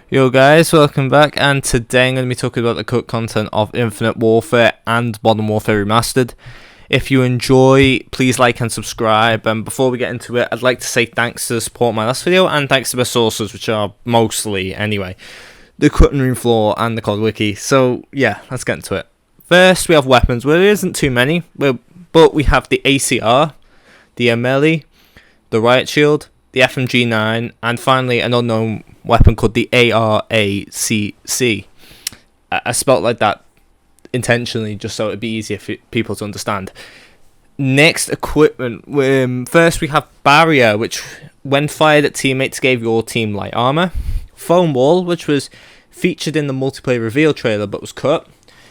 Yo guys, welcome back, and today I'm going to be talking about the cut content of Infinite Warfare and Modern Warfare Remastered. If you enjoy, please like and subscribe, and before we get into it, I'd like to say thanks to the support of my last video, and thanks to my sources, which are mostly, anyway, the Cutting Room Floor and the COD Wiki. So yeah, let's get into it. First, we have weapons. Well, there isn't too many, but we have the ACR, the melee, the Riot Shield, the FMG9, and finally an unknown weapon called the ARACC. I spelt like that intentionally just so it'd be easier for people to understand. Next, equipment. First we have Barrier, which when fired at teammates gave your team light armor. Foam Wall, which was featured in the multiplayer reveal trailer but was cut.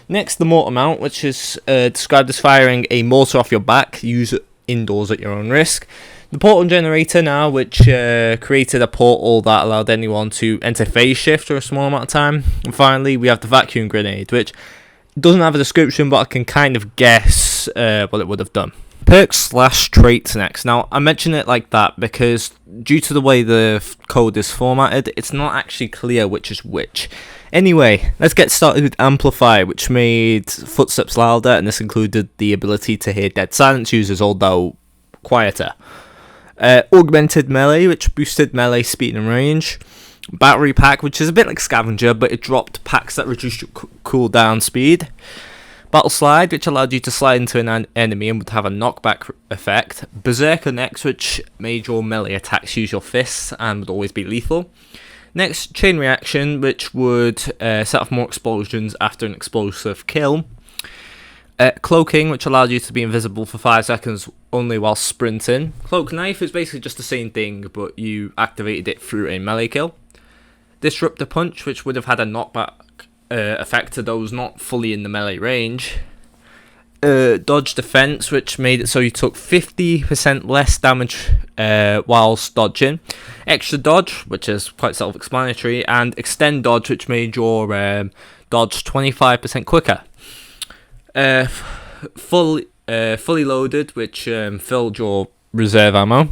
Next, the Mortar Mount, which is described as firing a mortar off your back. Use it indoors at your own risk. The portal generator now, which created a portal that allowed anyone to enter phase shift for a small amount of time. And finally, we have the vacuum grenade, which doesn't have a description, but I can kind of guess what it would have done. Perks/traits next. Now, I mention it like that because due to the way the code is formatted, it's not actually clear which is which. Anyway, let's get started with Amplify, which made footsteps louder, and this included the ability to hear dead silence users, although quieter. Augmented Melee, which boosted melee speed and range. Battery Pack, which is a bit like Scavenger, but it dropped packs that reduced your cooldown speed. Battle Slide, which allowed you to slide into an enemy and would have a knockback effect. Berserker next, which made your melee attacks use your fists and would always be lethal. Next, Chain Reaction, which would set off more explosions after an explosive kill. Cloaking, which allowed you to be invisible for 5 seconds only while sprinting. Cloak Knife is basically just the same thing, but you activated it through a melee kill. Disruptor Punch, which would have had a knockback effect to those not fully in the melee range. Dodge Defense, which made it so you took 50% less damage whilst dodging. Extra Dodge, which is quite self-explanatory. And Extend Dodge, which made your dodge 25% quicker. Fully loaded, which filled your reserve ammo.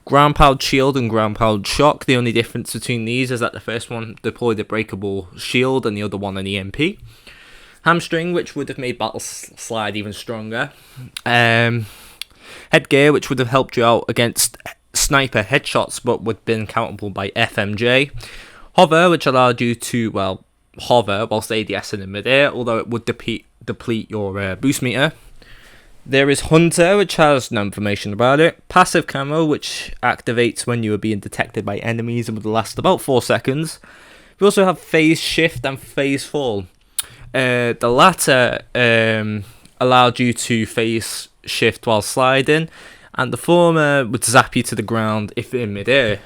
Ground powered shield and ground powered shock. The only difference between these is that the first one deployed a breakable shield and the other one an EMP. Hamstring, which would have made Battle Slide even stronger. Headgear, which would have helped you out against sniper headshots but would have been countable by FMJ. Hover, which allowed you to, hover whilst ADSing in midair, although it would deplete your boost meter. There is Hunter, which has no information about it. Passive Camo, which activates when you are being detected by enemies and would last about 4 seconds. We also have Phase Shift and Phase Fall. The latter allowed you to phase shift while sliding, and the former would zap you to the ground if in midair.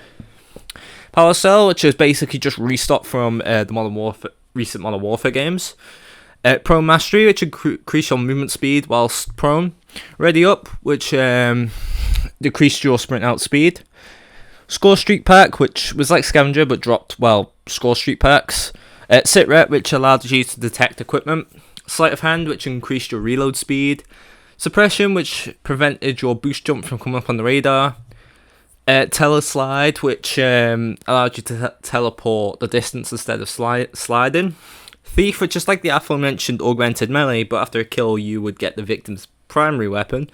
Power Cell, which is basically just restock from the recent Modern Warfare games. Prone Mastery, which increased your movement speed whilst prone. Ready Up, which decreased your sprint out speed. Score Streak Pack, which was like Scavenger but dropped, Score Streak Packs. Sit Rep, which allowed you to detect equipment. Sleight of Hand, which increased your reload speed. Suppression, which prevented your boost jump from coming up on the radar. Teleslide, which allowed you to teleport the distance instead of sliding. Thief, which is like the aforementioned augmented melee, but after a kill you would get the victim's primary weapon.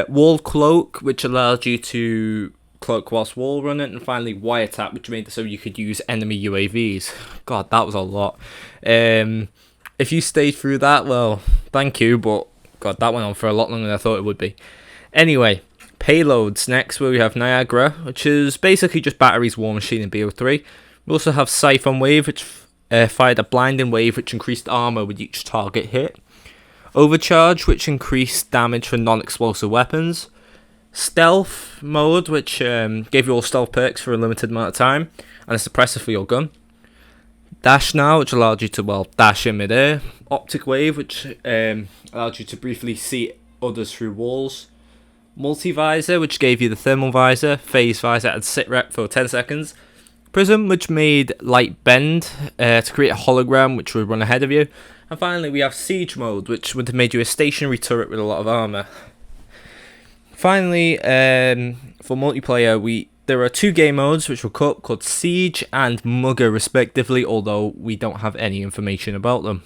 Wall Cloak, which allowed you to cloak whilst wall running. And finally Wiretap, which made it so you could use enemy UAVs. God, that was a lot. If you stayed through that, well, thank you, but God, that went on for a lot longer than I thought it would be. Anyway, payloads next, where we have Niagara, which is basically just batteries, War Machine, and BO3. We also have Siphon Wave, which fired a blinding wave which increased armor with each target hit. Overcharge, which increased damage for non-explosive weapons. Stealth mode, which gave you all stealth perks for a limited amount of time, and a suppressor for your gun. Dash Now, which allowed you to, dash in midair. Optic Wave, which allowed you to briefly see others through walls. Multi-Visor, which gave you the thermal visor. Phase Visor and Sit Rep for 10 seconds. Prism, which made light bend to create a hologram which would run ahead of you. And finally we have Siege Mode, which would have made you a stationary turret with a lot of armor. Finally, for multiplayer, there are 2 game modes which were cut, called Siege and Mugger respectively, although we don't have any information about them.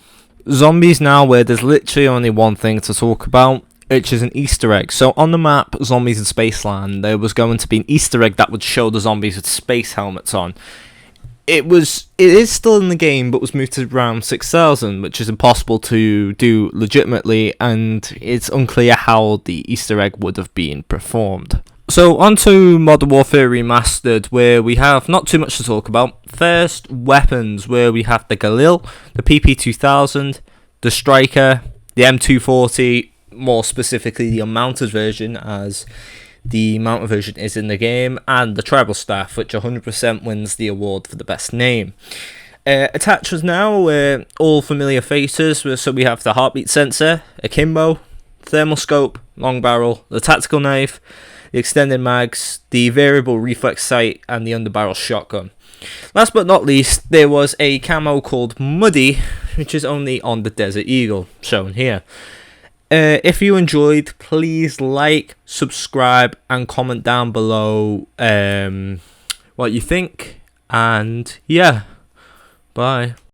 Zombies now, where there's literally only one thing to talk about, which is an Easter egg. So on the map Zombies in Spaceland, there was going to be an Easter egg that would show the zombies with space helmets on. It is still in the game, but was moved to round 6000, which is impossible to do legitimately, and it's unclear how the Easter egg would have been performed. So on to Modern Warfare Remastered, where we have not too much to talk about. First, weapons, where we have the Galil, the PP2000, the Striker, the M240, more specifically the unmounted version, as the mounted version is in the game, and the Tribal Staff, which 100% wins the award for the best name. Attachers now, all familiar faces, so we have the heartbeat sensor, akimbo, thermal scope, long barrel, the tactical knife, the extended mags, the variable reflex sight, and the underbarrel shotgun. Last but not least, there was a camo called Muddy, which is only on the Desert Eagle, shown here. If you enjoyed, please like, subscribe, and comment down below what you think. And yeah, bye.